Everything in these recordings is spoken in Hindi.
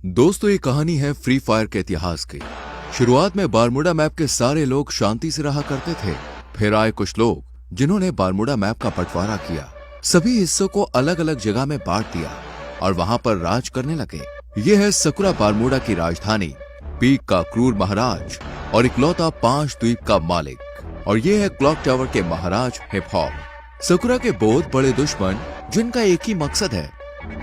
दोस्तों ये कहानी है फ्री फायर के इतिहास की। शुरुआत में बारमूडा मैप के सारे लोग शांति से रहा करते थे। फिर आए कुछ लोग जिन्होंने बारमूडा मैप का बंटवारा किया, सभी हिस्सों को अलग अलग जगह में बांट दिया और वहां पर राज करने लगे। ये है सकुरा बारमूडा की राजधानी, पीक का क्रूर महाराज और इकलौता 5 द्वीप का मालिक। और ये है क्लॉक टावर के महाराज हिप हॉप। सकुरा के बहुत बड़े दुश्मन जिनका एक ही मकसद है,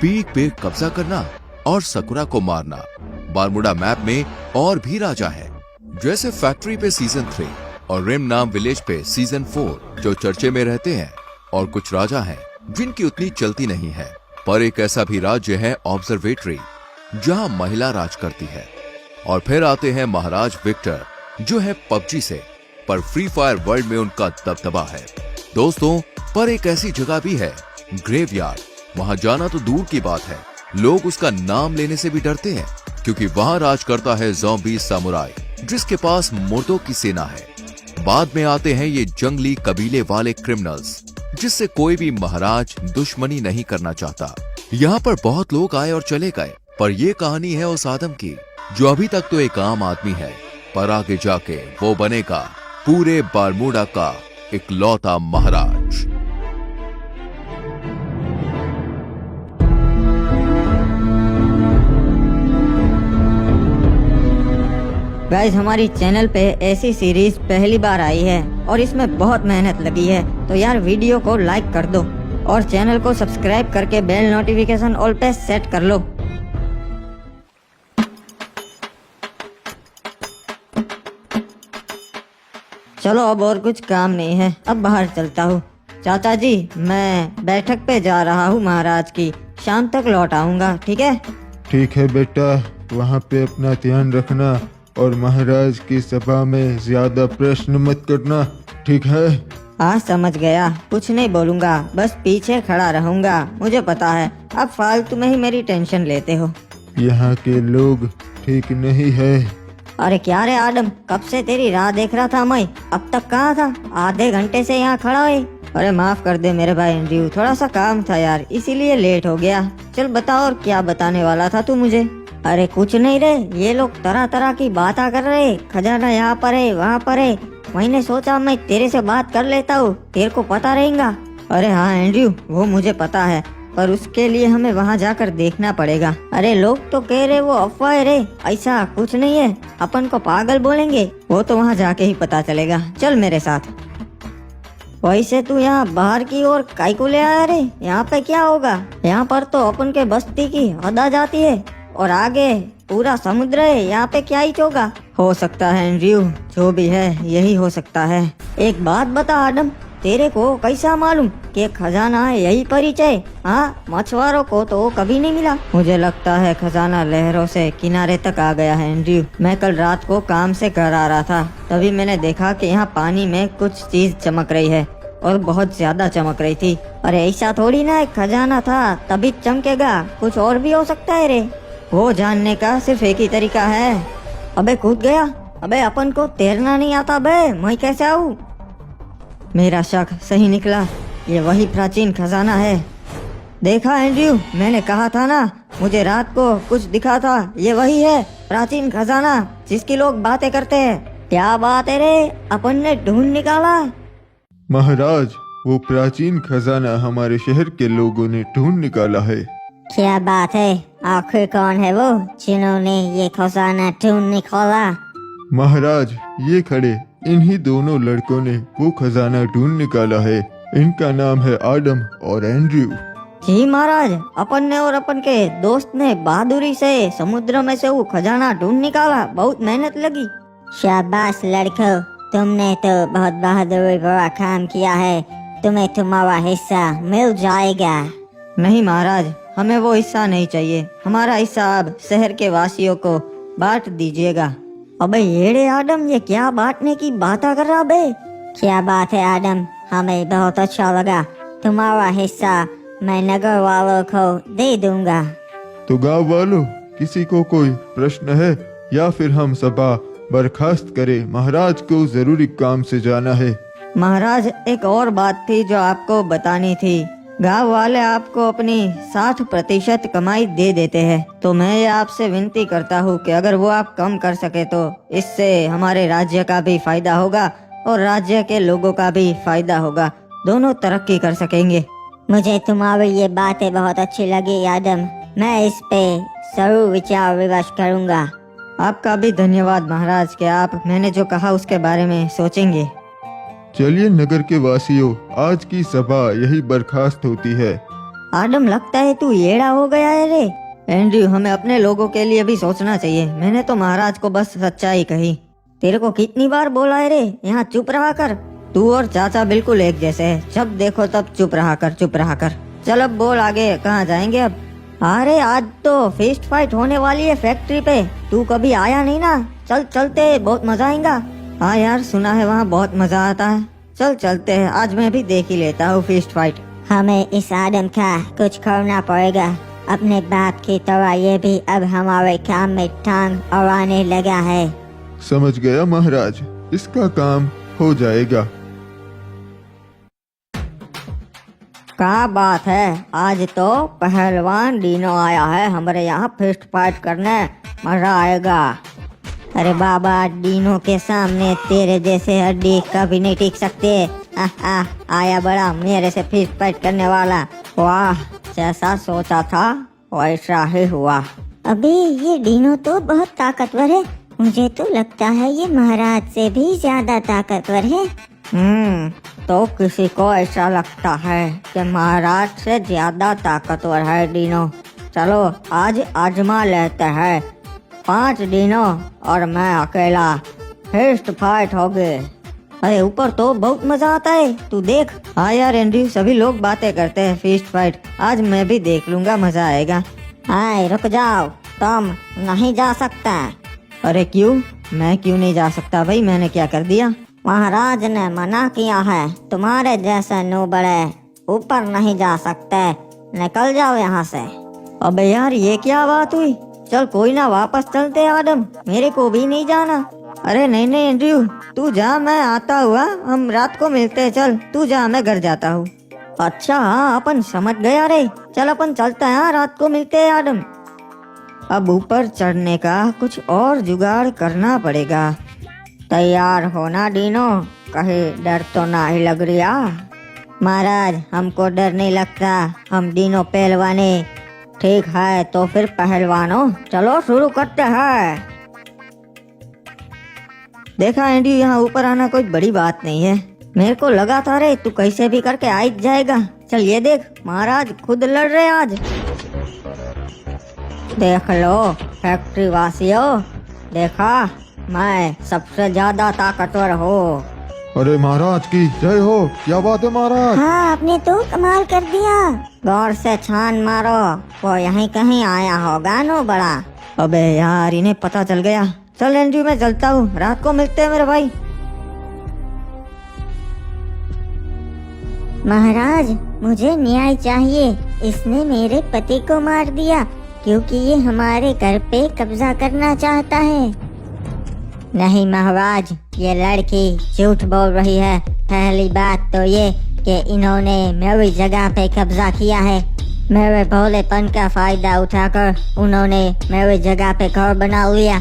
पीक पे कब्जा करना और सकुरा को मारना। बारमूडा मैप में और भी राजा है, जैसे फैक्ट्री पे सीजन 3 और रिम नाम विलेज पे सीजन 4 जो चर्चे में रहते हैं। और कुछ राजा हैं जिनकी उतनी चलती नहीं है। पर एक ऐसा भी राज्य है ऑब्जर्वेटरी, जहां महिला राज करती है। और फिर आते हैं महाराज विक्टर, जो है पबजी से, पर फ्री फायर वर्ल्ड में उनका दबदबा है। दोस्तों, पर एक ऐसी जगह भी है, ग्रेवयार्ड। वहां जाना तो दूर की बात है, लोग उसका नाम लेने से भी डरते हैं, क्योंकि वहां राज करता है ज़ॉम्बी सामुराई, जिसके पास मुर्दों की सेना है। बाद में आते हैं ये जंगली कबीले वाले क्रिमिनल्स, जिससे कोई भी महाराज दुश्मनी नहीं करना चाहता। यहाँ पर बहुत लोग आए और चले गए, पर ये कहानी है उस आदम की जो अभी तक तो एक आम आदमी है, पर आगे जाके वो बनेगा पूरे बारमूडा का इकलौता महाराज। गाइस, हमारी चैनल पे ऐसी सीरीज पहली बार आई है और इसमें बहुत मेहनत लगी है, तो यार वीडियो को लाइक कर दो और चैनल को सब्सक्राइब करके बेल नोटिफिकेशन ऑल पे सेट कर लो। चलो, अब और कुछ काम नहीं है, अब बाहर चलता हूँ। चाचा जी, मैं बैठक पे जा रहा हूँ महाराज की, शाम तक लौट आऊंगा, ठीक है? ठीक है बेटा, वहाँ पे अपना ध्यान रखना और महाराज की सभा में ज्यादा प्रश्न मत करना, ठीक है? हाँ, समझ गया, कुछ नहीं बोलूंगा, बस पीछे खड़ा रहूंगा। मुझे पता है अब फालतू में ही मेरी टेंशन लेते हो। यहाँ के लोग ठीक नहीं है। अरे क्या रे आदम, कब से तेरी राह देख रहा था मैं, अब तक कहाँ था? आधे घंटे से यहाँ खड़ा है। अरे माफ कर दे मेरे भाई एंड्रयू, थोड़ा सा काम था यार, इसीलिए लेट हो गया। चल बता, और क्या बताने वाला था तू मुझे? अरे कुछ नहीं रे, ये लोग तरह तरह की बातें कर रहे, खजाना यहाँ पर है वहाँ पर है। मैंने सोचा मैं तेरे से बात कर लेता हूँ, तेरे को पता रहेगा। अरे हाँ एंड्रयू, वो मुझे पता है, पर उसके लिए हमें वहाँ जाकर देखना पड़ेगा। अरे लोग तो कह रहे वो अफवाह है रे, ऐसा कुछ नहीं है, अपन को पागल बोलेंगे, वो तो वहाँ जाके ही पता चलेगा। चल मेरे साथ। वैसे तू यहाँ बाहर की ओर काई को ले आया रे? यहाँ पे क्या होगा? यहाँ पर तो अपन के बस्ती की हद आ जाती है और आगे पूरा समुद्र है, यहाँ पे क्या ही होगा? हो सकता है एंड्रयू, जो भी है यही हो सकता है। एक बात बता आदम, तेरे को कैसा मालूम कि खजाना है यही परिचय? हाँ, मछुआरों को तो कभी नहीं मिला। मुझे लगता है खजाना लहरों से किनारे तक आ गया है एंड्रयू। मैं कल रात को काम से घर आ रहा था, तभी मैंने देखा कि यहाँ पानी में कुछ चीज चमक रही है और बहुत ज्यादा चमक रही थी। अरे ऐसा थोड़ी ना एक खजाना था तभी चमकेगा, कुछ और भी हो सकता है रे। वो जानने का सिर्फ एक ही तरीका है। अबे कूद गया। अबे अपन को तैरना नहीं आता बे, मैं कैसे आऊँ? मेरा शक सही निकला, ये वही प्राचीन खजाना है। देखा एंड्रयू, मैंने कहा था ना, मुझे रात को कुछ दिखा था, ये वही है प्राचीन खजाना जिसकी लोग बातें करते हैं। क्या बात है रे, अपन ने ढूंढ निकाला। महाराज, वो प्राचीन खजाना हमारे शहर के लोगों ने ढूंढ निकाला है। क्या बात है? आखिर कौन है वो जिन्होंने ये खजाना ढूंढ निकाला? महाराज, ये खड़े इन्हीं दोनों लड़कों ने वो खजाना ढूंढ निकाला है। इनका नाम है आदम और एंड्रयू। जी महाराज, अपन ने और अपन के दोस्त ने बहादुरी से समुद्र में से वो खजाना ढूंढ निकाला, बहुत मेहनत लगी। शाबाश लड़कों, तुमने तो बहुत बहादुरी भरा काम किया है, तुम्हें तुम्हारा हिस्सा मिल जाएगा। नहीं महाराज, हमें वो हिस्सा नहीं चाहिए, हमारा हिस्सा अब शहर के वासियों को बांट दीजिएगा। अबे येड़े आदम, ये क्या बांटने की बात कर रहा बे? क्या बात है आदम, हमें बहुत अच्छा लगा, तुम्हारा हिस्सा मैं नगर वालों को दे दूंगा। तो गांव वालों, किसी को कोई प्रश्न है या फिर हम सभा बर्खास्त करें? महाराज को जरूरी काम से जाना है। महाराज, एक और बात थी जो आपको बतानी थी। गांव वाले आपको अपनी 60% कमाई दे देते हैं, तो मैं ये आपसे विनती करता हूँ कि अगर वो आप कम कर सके तो इससे हमारे राज्य का भी फायदा होगा और राज्य के लोगों का भी फायदा होगा, दोनों तरक्की कर सकेंगे। मुझे तुम्हारी ये बातें बहुत अच्छी लगी आदम, मैं इस पे जरूर विचार विमर्श करूंगा। आपका भी धन्यवाद महाराज कि आप मैंने जो कहा उसके बारे में सोचेंगे। चलिए नगर के वासियों, आज की सभा यही बर्खास्त होती है। आदम, लगता है तू येड़ा हो गया है रे। एंड्रयू, हमें अपने लोगों के लिए भी सोचना चाहिए। मैंने तो महाराज को बस सच्चाई कही। तेरे को कितनी बार बोला है रे, यहाँ चुप रहा कर। तू और चाचा बिल्कुल एक जैसे है, जब देखो तब चुप रहा कर, चुप रहा कर। चल अब बोल आगे, कहाँ जाएंगे अब? अरे आज तो फिस्ट फाइट होने वाली है फैक्ट्री पे, तू कभी आया नहीं ना। चल चलते, बहुत मजा आएगा। हाँ यार, सुना है वहाँ बहुत मजा आता है। चल चलते हैं, आज मैं भी देख ही लेता हूँ फिस्ट फाइट। हमें इस आदम का कुछ करना पड़ेगा। अपने बाप की तरह ये भी अब हमारे काम में टांग अड़ाने लगा है। समझ गया महाराज, इसका काम हो जाएगा। क्या बात है, आज तो पहलवान डीनो आया है हमारे यहाँ फिस्ट फाइट करने, मजा आएगा। अरे बाबा, डीनो के सामने तेरे जैसे हड्डी कभी नहीं टिक सकते। आया बड़ा मेरे से फिस्ट फाइट करने वाला। वाह, जैसा सोचा था वैसा ही हुआ। अबे ये डीनो तो बहुत ताकतवर है, मुझे तो लगता है ये महाराज से भी ज्यादा ताकतवर है। तो किसी को ऐसा लगता है कि महाराज से ज्यादा ताकतवर है डीनो। चलो आज आजमा लेते हैं, 5 डीनो और मैं अकेला, फिस्ट फाइट हो गए। अरे ऊपर तो बहुत मजा आता है, तू देख। हाँ यार एंड्रयू, सभी लोग बातें करते हैं फिस्ट फाइट, आज मैं भी देख लूंगा, मजा आएगा। हाय रुक जाओ, तुम नहीं जा सकता। अरे क्यों? मैं क्यों नहीं जा सकता भाई, मैंने क्या कर दिया? महाराज ने मना किया है, तुम्हारे जैसे नूबड़े ऊपर नहीं जा सकते, निकल जाओ यहाँ से। अबे यार, ये क्या बात हुई? चल कोई ना, वापस चलते आदम, मेरे को भी नहीं जाना। अरे नहीं नहीं एंड्रयू, तू जा, मैं आता हुआ, हम रात को मिलते हैं। चल तू जा, मैं घर जाता हूँ। अच्छा हाँ, अपन समझ गया रे। चल अपन चलते हैं, रात को मिलते हैं आदम। अब ऊपर चढ़ने का कुछ और जुगाड़ करना पड़ेगा। तैयार होना डीनो, कहीं डर तो ना ही लग रहा? महाराज हमको डर नहीं लगता, हम डीनो पहलवाने। ठीक है तो फिर पहलवानों, चलो शुरू करते हैं। देखा एंडी, यहाँ ऊपर आना कोई बड़ी बात नहीं है। मेरे को लगा था रे तू कैसे भी करके आ ही जाएगा। चल ये देख, महाराज खुद लड़ रहे आज। देख लो फैक्ट्री वासियों, देखा मैं सबसे ज्यादा ताकतवर हूँ। अरे महाराज की जय हो, क्या बात है महाराज। हाँ, आपने तो कमाल कर दिया। गौर से छान मारो, वो यहीं कहीं आया होगा नो बड़ा। अबे यार, इन्हें पता चल गया। चल एंड्रयू, मैं चलता हूँ, रात को मिलते हैं मेरे भाई। महाराज मुझे न्याय चाहिए, इसने मेरे पति को मार दिया क्योंकि ये हमारे घर पे कब्जा करना चाहता है। नहीं महाराज, ये लड़की झूठ बोल रही है। पहली बात तो ये कि इन्होंने मेरी जगह पे कब्जा किया है। मेरे भोलेपन का फायदा उठाकर उन्होंने मेरी जगह पे घर बना लिया।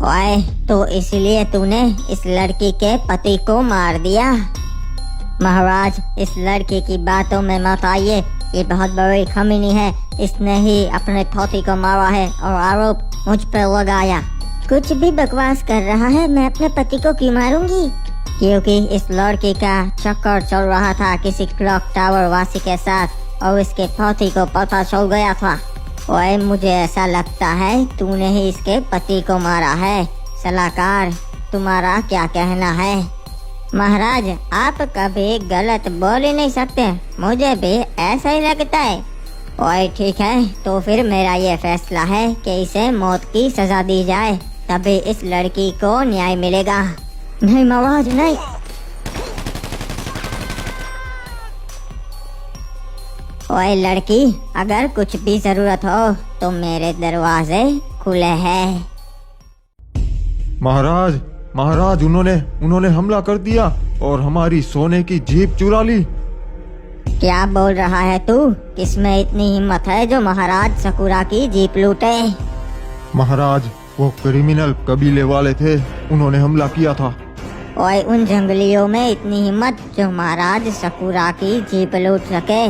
ओए, तो इसलिए तूने इस लड़की के पति को मार दिया। महाराज, इस लड़की की बातों में मत आइए, ये बहुत बड़ी खमीनी है। इसने ही अपने पति को मारा है और आरोप मुझ पर लगाया। कुछ भी बकवास कर रहा है, मैं अपने पति को क्यों मारूंगी? क्योंकि इस लड़की का चक्कर चल रहा था किसी क्लॉक टावर वासी के साथ और इसके पति को पता चल गया था। ओए, मुझे ऐसा लगता है तूने ही इसके पति को मारा है। सलाहकार, तुम्हारा क्या कहना है? महाराज, आप कभी गलत बोल ही नहीं सकते, मुझे भी ऐसा ही लगता है। ओए ठीक है, तो फिर मेरा ये फैसला है कि इसे मौत की सजा दी जाए, तभी इस लड़की को न्याय मिलेगा। नहीं महाराज नहीं। ओए लड़की, अगर कुछ भी जरूरत हो तो मेरे दरवाजे खुले हैं। महाराज महाराज, उन्होंने हमला कर दिया और हमारी सोने की जीप चुरा ली। क्या बोल रहा है तू? किसमें इतनी हिम्मत है जो महाराज सकुरा की जीप लूटे? महाराज, वो क्रिमिनल कबीले वाले थे, उन्होंने हमला किया था। ओए, उन जंगलियों में इतनी हिम्मत जो महाराज सकुरा की जीप लूट सके?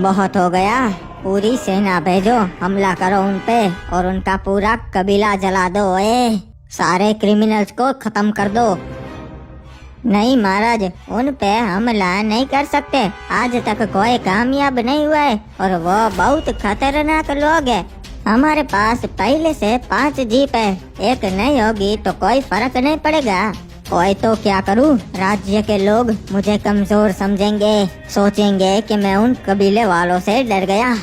बहुत हो गया, पूरी सेना भेजो, हमला करो उन पे और उनका पूरा कबीला जला दो। ओए, सारे क्रिमिनल्स को खत्म कर दो। नहीं महाराज, उन पे हमला नहीं कर सकते। आज तक कोई कामयाब नहीं हुआ है और वो बहुत खतरनाक लोग है। हमारे पास पहले से 5 जीप है, एक नहीं होगी तो कोई फर्क नहीं पड़ेगा। ओए, तो क्या करूं? राज्य के लोग मुझे कमजोर समझेंगे, सोचेंगे कि मैं उन कबीले वालों से डर गया।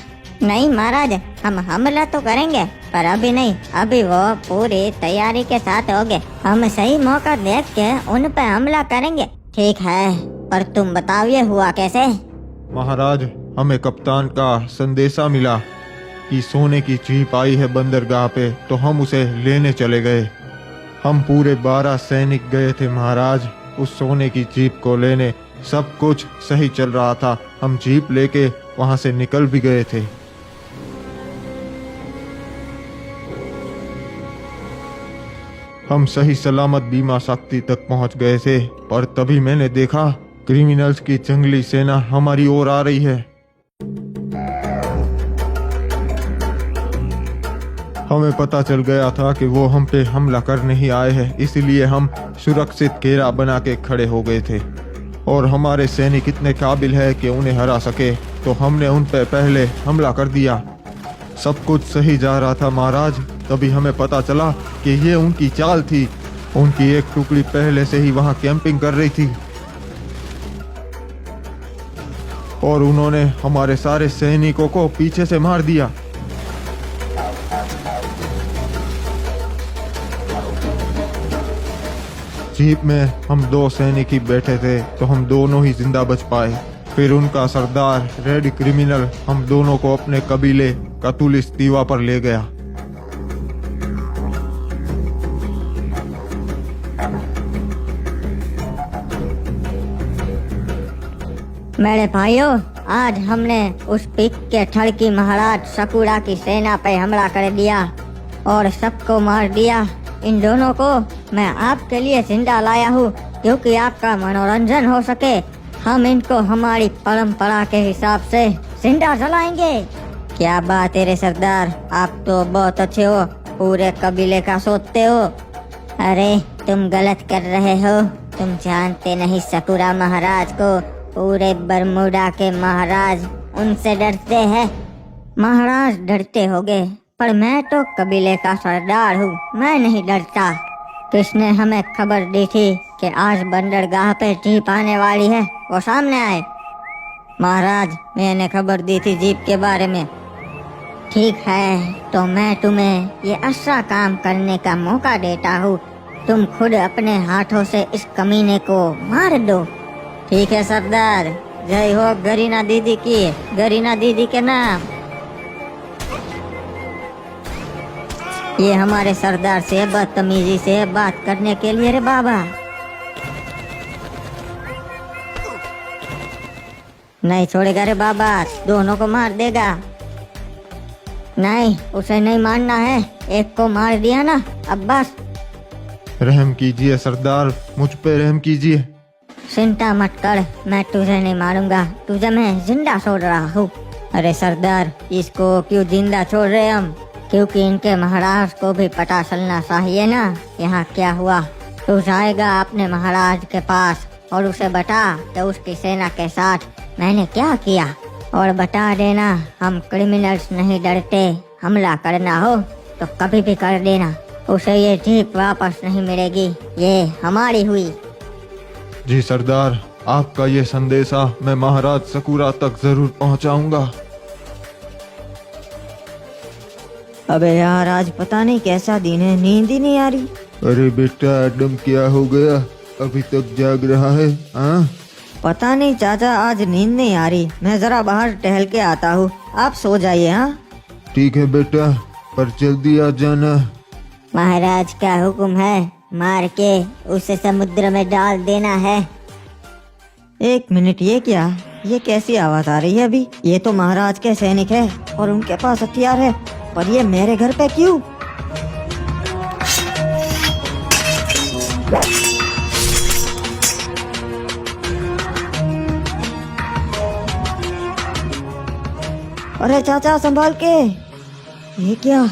नहीं महाराज, हम हमला तो करेंगे पर अभी नहीं, अभी वो पूरी तैयारी के साथ होंगे। हम सही मौका देख के उन पे हमला करेंगे। ठीक है, पर तुम बताओ ये हुआ कैसे? महाराज, हमें कप्तान का संदेशा मिला कि सोने की जीप आई है बंदरगाह पे, तो हम उसे लेने चले गए। हम पूरे 12 सैनिक गए थे महाराज उस सोने की जीप को लेने। सब कुछ सही चल रहा था, हम जीप लेके वहां से निकल भी गए थे। हम सही सलामत बीमा शक्ति तक पहुंच गए थे, पर तभी मैंने देखा क्रिमिनल्स की जंगली सेना हमारी ओर आ रही है। हमें पता चल गया था कि वो हम पे हमला करने ही आए हैं, इसलिए हम सुरक्षित घेरा बना के खड़े हो गए थे। और हमारे सैनिक इतने काबिल है कि उन्हें हरा सके, तो हमने उन पे पहले हमला कर दिया। सब कुछ सही जा रहा था महाराज, तभी हमें पता चला कि ये उनकी चाल थी। उनकी एक टुकड़ी पहले से ही वहां कैंपिंग कर रही थी और उन्होंने हमारे सारे सैनिकों को पीछे से मार दिया। जीप में हम 2 सैनिक ही बैठे थे, तो हम दोनों ही जिंदा बच पाए। फिर उनका सरदार रेड क्रिमिनल हम दोनों को अपने कबीले कतुलिस दीवा पर ले गया। मेरे भाइयों, आज हमने उस पिक के ठड़की महाराज सकुरा की सेना पे हमला कर दिया और सबको मार दिया। इन दोनों को मैं आपके लिए जिंदा लाया हूँ, क्योंकि आपका मनोरंजन हो सके। हम इनको हमारी परंपरा के हिसाब से जिंदा जलाएंगे। क्या बात है रे सरदार, आप तो बहुत अच्छे हो, पूरे कबीले का सोचते हो। अरे तुम गलत कर रहे हो, तुम जानते नहीं सकुरा महाराज को। पूरे बरमूडा के महाराज उनसे डरते हैं। महाराज डरते होगे, पर मैं तो कबीले का सरदार हूँ, मैं नहीं डरता। किसने हमें खबर दी थी कि आज बंदरगाह पे जीप आने वाली है? वो सामने आए। महाराज, मैंने खबर दी थी जीप के बारे में। ठीक है, तो मैं तुम्हें ये अच्छा काम करने का मौका देता हूँ। तुम खुद अपने हाथों से इस कमीने को मार दो। ठीक है सरदार, जय हो गरीना दीदी की, गरीना दीदी के नाम। ये हमारे सरदार से बदतमीजी से बात करने के लिए रे बाबा। नहीं छोड़ेगा रे बाबा, दोनों को मार देगा। नहीं, उसे नहीं मारना है, एक को मार दिया ना, अब बस। रहम कीजिए सरदार, मुझ पे रहम कीजिए। चिंता मत कर, मैं तुझे नहीं मारूंगा, तुझे मैं जिंदा छोड़ रहा हूँ। अरे सरदार, इसको क्यों जिंदा छोड़ रहे हम? क्योंकि इनके महाराज को भी पता चलना चाहिए ना यहाँ क्या हुआ। तू जाएगा अपने महाराज के पास और उसे बता कि उसकी सेना के साथ मैंने क्या किया, और बता देना हम क्रिमिनल्स नहीं डरते, हमला करना हो तो कभी भी कर देना। उसे ये जीप वापस नहीं मिलेगी, ये हमारी हुई। जी सरदार, आपका ये संदेशा मैं महाराज सकुरा तक जरूर पहुंचाऊंगा। अबे यार, आज पता नहीं कैसा दिन है, नींद ही नहीं आ रही। अरे बेटा एडम, क्या हो गया? अभी तक जाग रहा है? हाँ, पता नहीं चाचा, आज नींद नहीं आ रही। मैं जरा बाहर टहल के आता हूँ, आप सो जाइए। हाँ ठीक है बेटा, पर जल्दी आ जाना। महाराज का हुक्म है, मार के उसे समुद्र में डाल देना है। एक मिनट, ये क्या? ये कैसी आवाज आ रही है अभी? ये तो महाराज के सैनिक है और उनके पास हथियार है, पर ये मेरे घर पे क्यों? अरे चाचा संभाल के। ये क्या?